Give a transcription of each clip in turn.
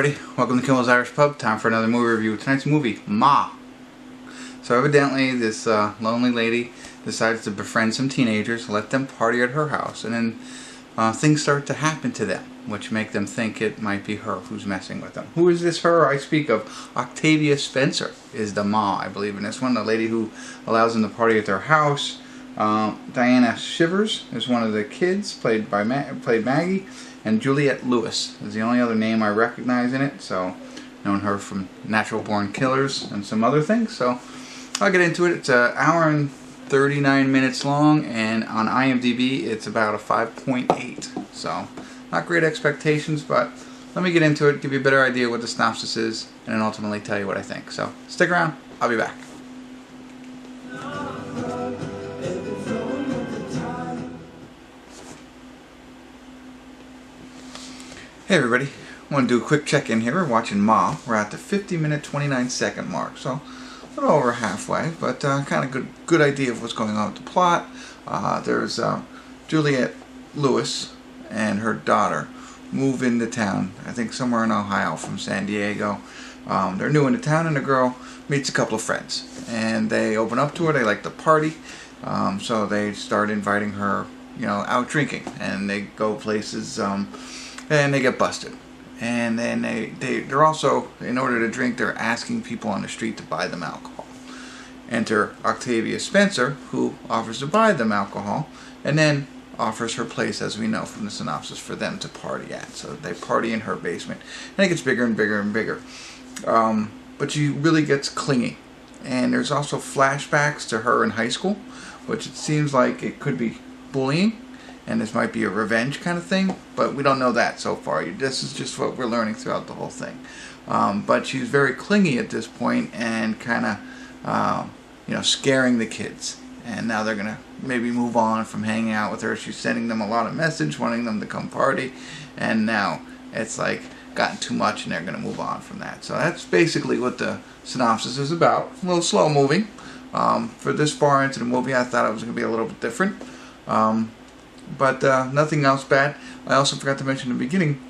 everybody, welcome to Kimmel's Irish Pub. Time for another movie review. Tonight's movie, Ma. So evidently this lonely lady decides to befriend some teenagers, let them party at her house, and then things start to happen to them, which make them think it might be her who's messing with them. Who is this her I speak of? Octavia Spencer is the Ma, I believe in this one, the lady who allows them to party at their house. Diana Shivers is one of the kids, played Maggie. And Juliette Lewis is the only other name I recognize in it, so known her from Natural Born Killers and some other things. So I'll get into it. It's an hour and 39 minutes long, and on IMDb it's about a 5.8. So not great expectations, but let me get into it, give you a better idea what the synopsis is, and then ultimately tell you what I think. So stick around, I'll be back. Hey everybody, I want to do a quick check-in here. We're watching Ma. We're at the 50-minute, 29-second mark, so a little over halfway, but kind of good idea of what's going on with the plot. There's Juliette Lewis and her daughter move into town, I think somewhere in Ohio from San Diego. They're new into town, and the girl meets a couple of friends, and they open up to her. They like to party, so they start inviting her, out drinking, and they go places. And they get busted. And then they're also, in order to drink, they're asking people on the street to buy them alcohol. Enter Octavia Spencer, who offers to buy them alcohol, and then offers her place, as we know from the synopsis, for them to party at. So they party in her basement. And it gets bigger and bigger and bigger. But she really gets clingy. And there's also flashbacks to her in high school, which it seems like it could be bullying. And this might be a revenge kind of thing, but we don't know that so far. This is just what we're learning throughout the whole thing. But she's very clingy at this point and kind of, scaring the kids. And now they're going to maybe move on from hanging out with her. She's sending them a lot of message, wanting them to come party. And now it's like gotten too much and they're going to move on from that. So that's basically what the synopsis is about. A little slow moving. For this far into the movie, I thought it was going to be a little bit different. But nothing else bad. I also forgot to mention in the beginning,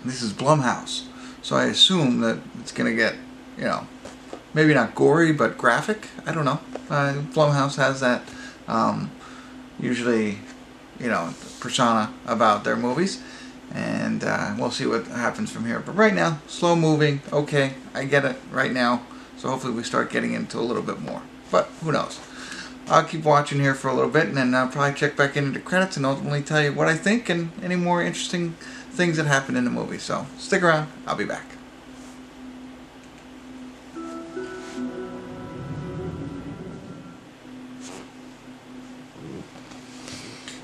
this is Blumhouse. So I assume that it's going to get, maybe not gory, but graphic. I don't know. Blumhouse has that, usually, persona about their movies. And we'll see what happens from here. But right now, slow moving. Okay, I get it right now. So hopefully we start getting into a little bit more. But who knows. I'll keep watching here for a little bit, and then I'll probably check back into the credits and ultimately tell you what I think and any more interesting things that happen in the movie. So stick around, I'll be back.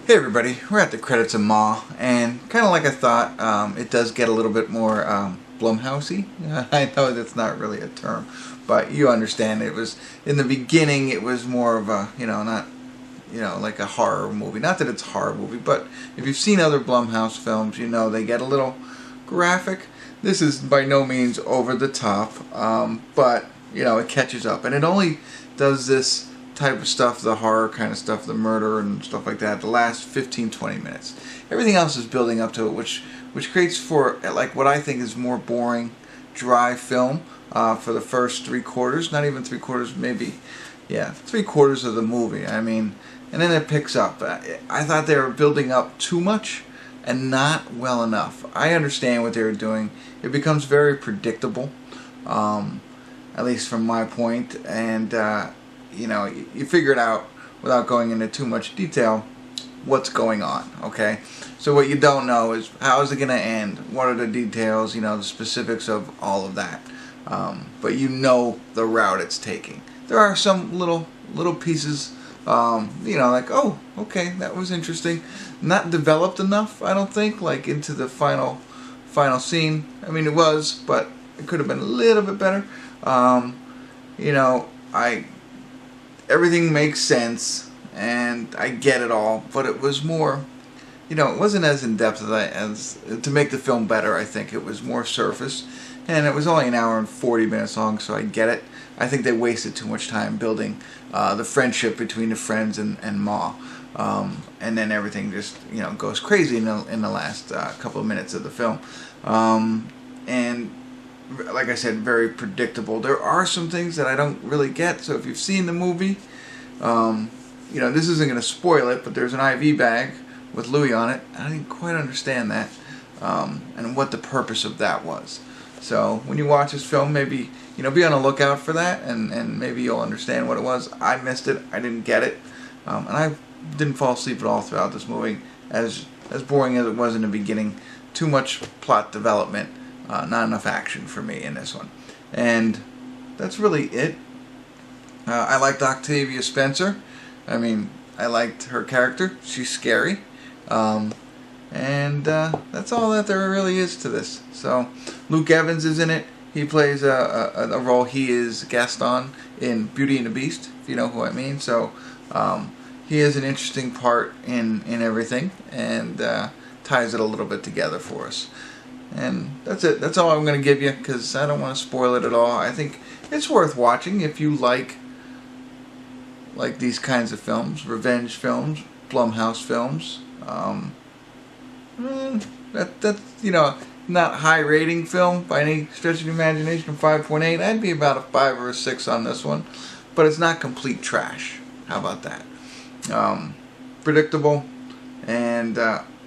Hey everybody, we're at the credits of Ma, and kind of like I thought, it does get a little bit more Blumhousey. I know that's not really a term, but you understand. It was in the beginning. It was more of a not like a horror movie. Not that it's a horror movie, but if you've seen other Blumhouse films, they get a little graphic. This is by no means over the top, but it catches up, and it only does this type of stuff, the horror kind of stuff, the murder and stuff like that, the last 15-20 minutes. Everything else is building up to it, which creates for like what I think is more boring, dry film for the first 3/4, not even 3/4, maybe, 3/4 of the movie. I mean, and then it picks up. I thought they were building up too much and not well enough. I understand what they were doing. It becomes very predictable, at least from my point, and you figure it out without going into too much detail what's going on, okay? So what you don't know is how is it going to end? What are the details, the specifics of all of that. But the route it's taking. There are some little pieces, like, oh, okay, that was interesting. Not developed enough, I don't think, like into the final scene. I mean, it was, but it could have been a little bit better. Everything makes sense, and I get it all, but it was more, it wasn't as in-depth as to make the film better. I think it was more surface, and it was only an hour and 40 minutes long, so I get it. I think they wasted too much time building the friendship between the friends and Ma, and then everything just goes crazy in the last couple of minutes of the film, and like I said, very predictable. There are some things that I don't really get. So if you've seen the movie, you know, this isn't going to spoil it, but there's an IV bag with Louis on it. I didn't quite understand that, and what the purpose of that was. So when you watch this film, maybe, you know, be on the lookout for that, and maybe you'll understand what it was. I missed it. I didn't get it, and I didn't fall asleep at all throughout this movie. As boring as it was in the beginning, too much plot development, not enough action for me in this one. And that's really it. I liked Octavia Spencer. I mean, I liked her character. She's scary. And that's all that there really is to this. So Luke Evans is in it. He plays a role he is Gaston in Beauty and the Beast, if you know who I mean. So he has an interesting part in everything, and ties it a little bit together for us. And that's it. That's all I'm going to give you, because I don't want to spoil it at all. I think it's worth watching if you like these kinds of films, revenge films, Blumhouse films. That's, you know, not high rating film by any stretch of the imagination. 5.8. I'd be about a 5 or a 6 on this one, but it's not complete trash. How about that? Predictable, and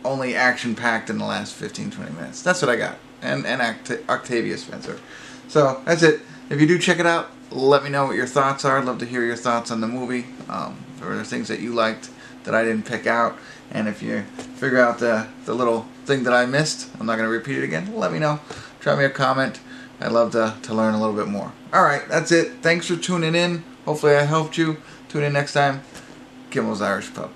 only action packed in the last 15-20 minutes. That's what I got. And Octavia Spencer. So that's it. If you do check it out, let me know what your thoughts are. I'd love to hear your thoughts on the movie. If there were things that you liked that I didn't pick out, and if you figure out the little thing that I missed, I'm not going to repeat it again, let me know. Drop me a comment. I'd love to learn a little bit more. Alright, that's it. Thanks for tuning in. Hopefully I helped you. Tune in next time. Kimmel's Irish Pub.